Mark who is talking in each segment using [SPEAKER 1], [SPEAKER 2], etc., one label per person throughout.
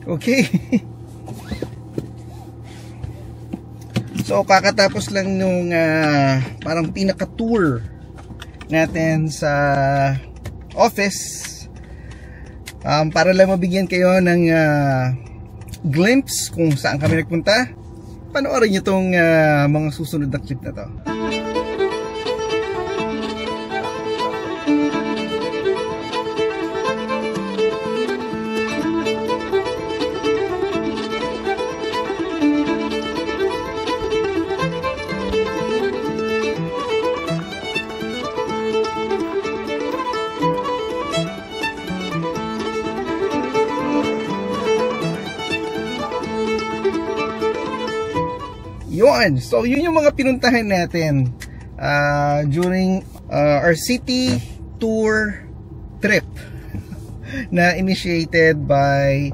[SPEAKER 1] Okay. So kakatapos lang nung parang pinaka-tour natin sa office, para lang mabigyan kayo ng glimpse kung saan kami nagpunta. Panoorin nyo itong mga susunod na clip na to. Yun. So yun yung mga pinuntahan natin during our city tour trip na initiated by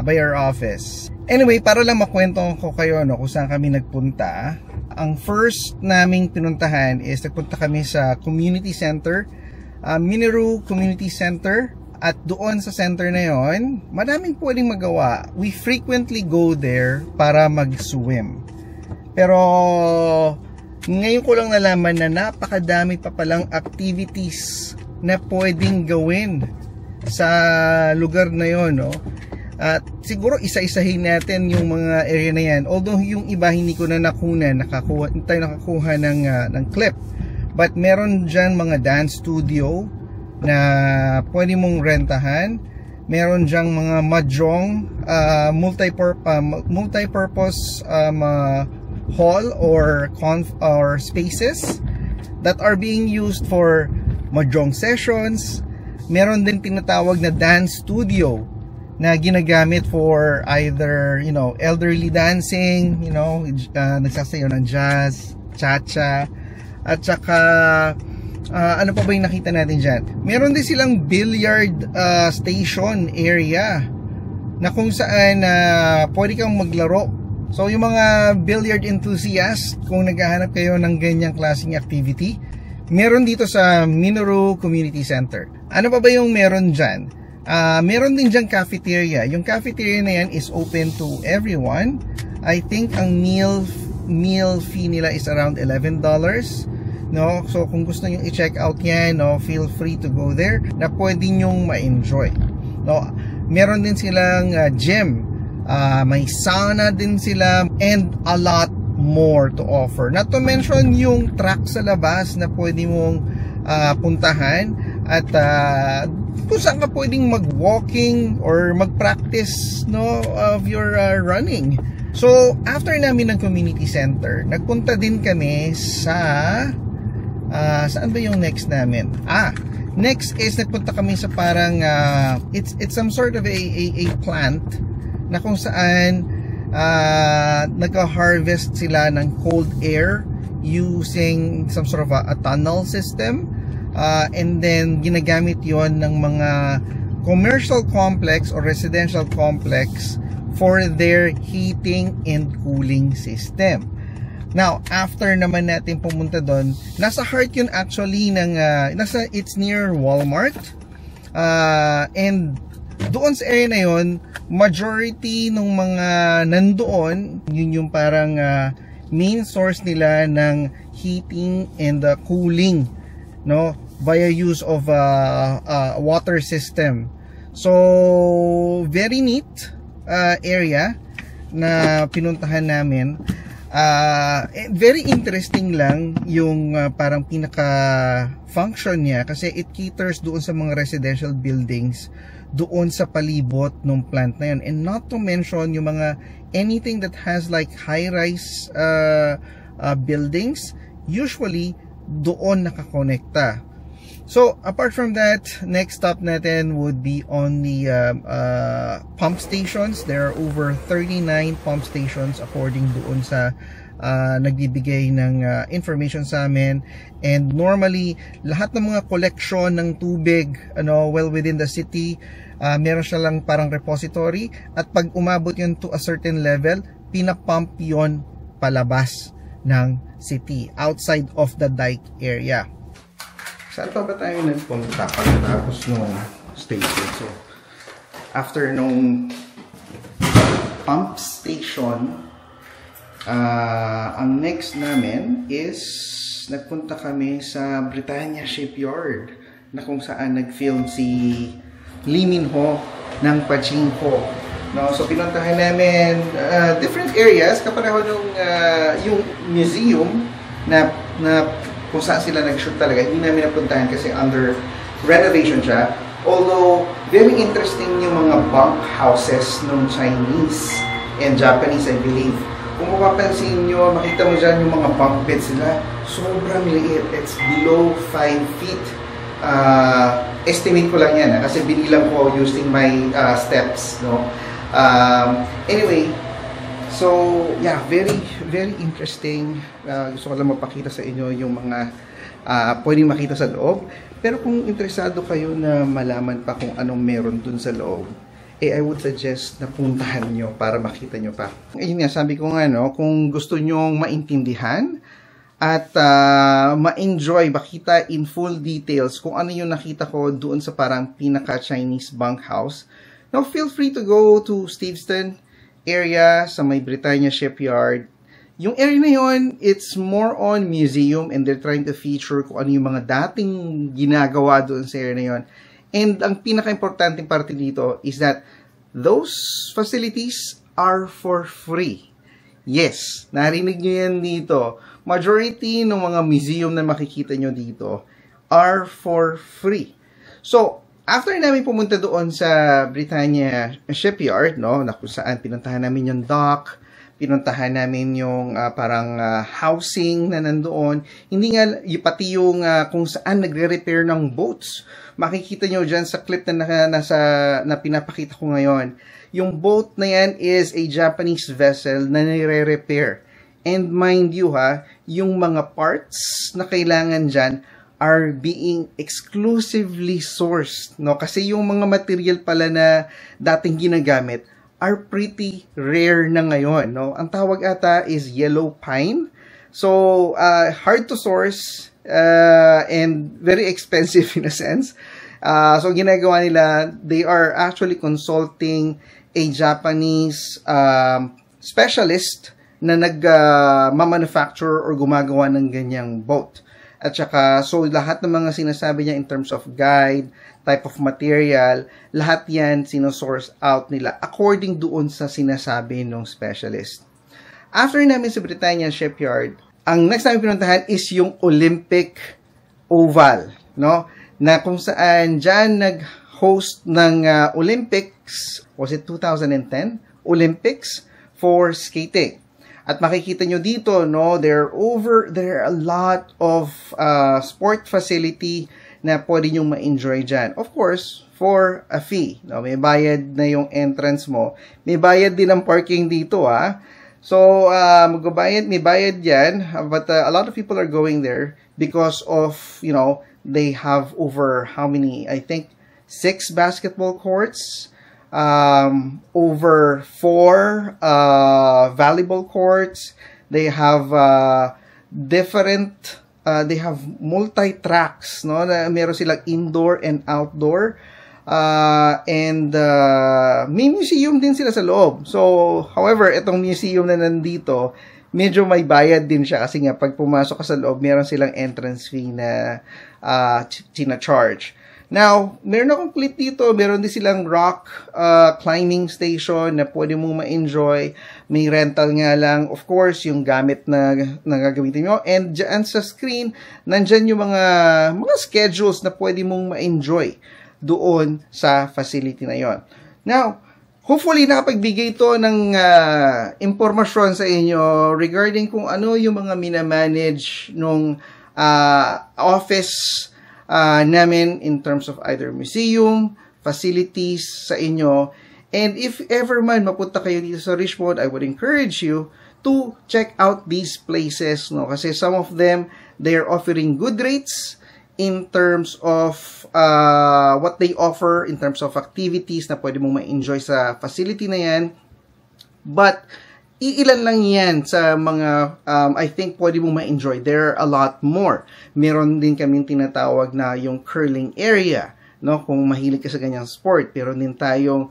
[SPEAKER 1] our office. Anyway, para lang makwento ko kayo kung saan kami nagpunta. Ang first naming pinuntahan is nagpunta kami sa community center, Miniru Community Center. At doon sa center na yon, madaming pwedeng magawa. We frequently go there para mag-swim. Pero ngayon ko lang nalaman na napakadami pa palang activities na pwedeng gawin sa lugar na yon, no? At siguro isa-isahin natin yung mga area na yan. Although yung iba hindi ko na nakakuha ng clip. But meron dyan mga dance studio na pwede mong rentahan. Meron dyang mga mahjong, multi-purpose hall or spaces that are being used for mahjong sessions. Meron din tinatawag na dance studio na ginagamit for either, elderly dancing, nagsasayaw ng jazz, cha-cha, at saka ano pa ba yung nakita natin dyan? Meron din silang billiard station area na kung saan pwede kang maglaro. So yung mga billiard enthusiast, kung naghahanap kayo ng ganyang klaseng activity, meron dito sa Miniru Community Center. Ano pa ba yung meron dyan? Meron din dyan cafeteria. Yung cafeteria na yan is open to everyone. I think ang meal fee nila is around $11. No? So kung gusto nyo i-check out yan, feel free to go there na pwede nyong ma-enjoy. No? Meron din silang gym. May sauna din sila and a lot more to offer. Not to mention yung track sa labas na pwede mong puntahan at kung saan ka pwedeng mag-walking or mag-practice of your running. So after namin ng community center, nagpunta din kami sa saan ba yung next namin? Next is nagpunta kami sa parang it's some sort of a plant na kung saan nag-harvest sila ng cold air using some sort of a tunnel system, and then ginagamit yon ng mga commercial complex or residential complex for their heating and cooling system. Now, after naman natin pumunta doon, nasa heart yun actually ng it's near Walmart, and doon sa area na yun, majority ng mga nandoon, yun yung parang main source nila ng heating and cooling, via use of water system. So very neat area na pinuntahan namin. Very interesting lang yung parang pinaka function niya kasi it caters doon sa mga residential buildings doon sa palibot ng plant na yun, and not to mention yung mga anything that has like high-rise buildings, usually doon nakakonekta. So apart from that, next stop natin would be on the pump stations. There are over 39 pump stations according doon sa nagbibigay ng information sa amin. And normally lahat ng mga collection ng tubig well within the city, meron siya lang parang repository, at pag umabot yun to a certain level, pinapump yun palabas ng city, outside of the dike area. Saan pa ba tayo nagpunta pagkatapos nung station? So after nung pump station, ang next namin is nagpunta kami sa Britannia Shipyard na kung saan nag-film si Lee Min-ho ng Pachinko. No, so pinuntahan namin different areas kapareho nung yung museum na kung saan sila nag-shoot talaga. Hindi namin napuntahan kasi under renovation siya. Although very interesting yung mga bunk houses ng Chinese and Japanese, I believe. Kung mapapansin nyo, makita mo dyan yung mga bunk beds sila, sobrang liit. It's below 5 feet. Estimate ko lang yan, kasi binilang ko using my steps. No? Anyway, so yeah, very, very interesting. Gusto ko lang mapakita sa inyo yung mga pwedeng makita sa loob. Pero kung interesado kayo na malaman pa kung anong meron dun sa loob, I would suggest na puntahan nyo para makita nyo pa. Ayun nga, sabi ko nga, no, kung gusto nyong maintindihan at ma-enjoy, makita in full details kung ano yung nakita ko doon sa parang pinaka-Chinese bunkhouse, now feel free to go to Steveston area sa may Britannia Shipyard. Yung area na yun, it's more on museum and they're trying to feature kung ano yung mga dating ginagawa doon sa area na yun. And ang pinaka-importanting parte dito is that those facilities are for free. Yes, narinig nyo yan dito. Majority ng mga museum na makikita nyo dito are for free. So, after namin pumunta doon sa Britannia Shipyard, no, na kung saan pinuntahan namin yung dock, pinuntahan namin yung parang housing na nandoon. Hindi nga, pati yung kung saan nagre-repair ng boats. Makikita nyo dyan sa clip na pinapakita ko ngayon. Yung boat na yan is a Japanese vessel na nire-repair. And mind you yung mga parts na kailangan dyan are being exclusively sourced. No? Kasi yung mga material pala na dating ginagamit are pretty rare na ngayon. No? Ang tawag ata is yellow pine. So, hard to source and very expensive in a sense. So, ginagawa nila, they are actually consulting a Japanese specialist na nag-manufacture or gumagawa ng ganyang boat. At saka, so lahat ng mga sinasabi niya in terms of guide, type of material, lahat yan sinosource out nila according doon sa sinasabi ng specialist. After namin sa Britannia Shipyard, ang next namin pinuntahan is yung Olympic Oval, no? Na kung saan dyan nag-host ng Olympics, was it 2010? Olympics for skating. At makikita nyo dito, no, there are a lot of sport facility na pwede nyo ma-enjoy dyan. Of course, for a fee. No, may bayad na yung entrance mo. May bayad din ang parking dito, So, may bayad yan. But a lot of people are going there because of, they have over how many? I think 6 basketball courts. Over 4 volleyball courts. They have they have multi-tracks, no? Meron silang indoor and outdoor. And may museum din sila sa loob. So, however, itong museum na nandito, medyo may bayad din siya kasi nga pag pumasok ka sa loob, meron silang entrance fee na tina-charge. Now, meron akong clip dito, meron din silang rock climbing station na pwede mong ma-enjoy. May rental nga lang, of course, yung gamit na gagamitin mo. And dyan sa screen, nandyan yung mga schedules na pwede mong ma-enjoy doon sa facility na yon. Now, hopefully nakapagbigay ito ng impormasyon sa inyo regarding kung ano yung mga minamanage nung office namin in terms of either museum, facilities sa inyo. And if ever man mapunta kayo dito sa Richmond, I would encourage you to check out these places, no? Kasi some of them, they are offering good rates in terms of what they offer in terms of activities na pwede mong ma-enjoy sa facility na yan. But iilan lang yan sa mga I think pwede mong ma-enjoy. There are a lot more. Meron din kaming tinatawag na yung curling area, no? Kung mahilig ka sa ganyang sport. Meron din tayong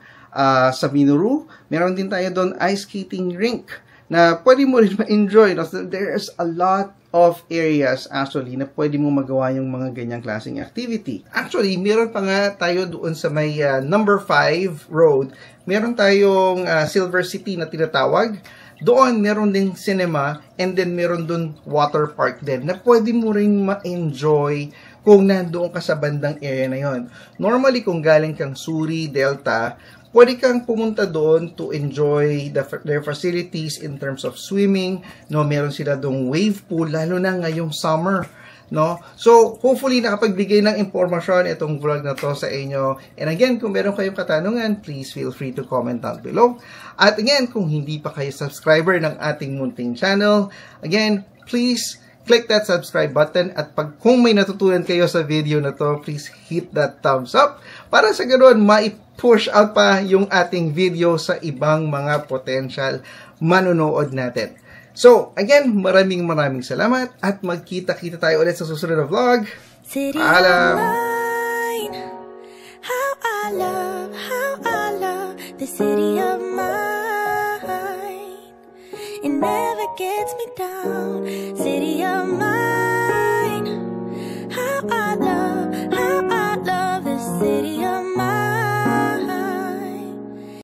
[SPEAKER 1] sa Minoru. Meron din tayo doon ice skating rink na pwede mo rin ma-enjoy. No? So, there's a lot of areas actually na pwede mo magawa yung mga ganyang klaseng activity. Actually, meron pa nga tayo doon sa may number 5 road. Meron tayong Silver City na tinatawag. Doon, meron din cinema and then meron doon water park din na pwede mo rin ma-enjoy kung nandoon ka sa bandang area na yon. Normally, kung galing kang Suri, Delta, pwede kang pumunta doon to enjoy their facilities in terms of swimming. No, meron sila doong wave pool, lalo na ngayong summer. No? So, hopefully, nakapagbigay ng impormasyon itong vlog na to sa inyo. And again, kung meron kayong katanungan, please feel free to comment down below. At again, kung hindi pa kayo subscriber ng ating munting channel, again, please click that subscribe button. At kung may natutunan kayo sa video na to, please hit that thumbs up para sa ganoon, push out pa yung ating video sa ibang mga potential manonood natin. So, again, maraming salamat at magkita-kita tayo ulit sa susunod na vlog. Paalam! How I love the city of mine. It never gets me down, city of mine.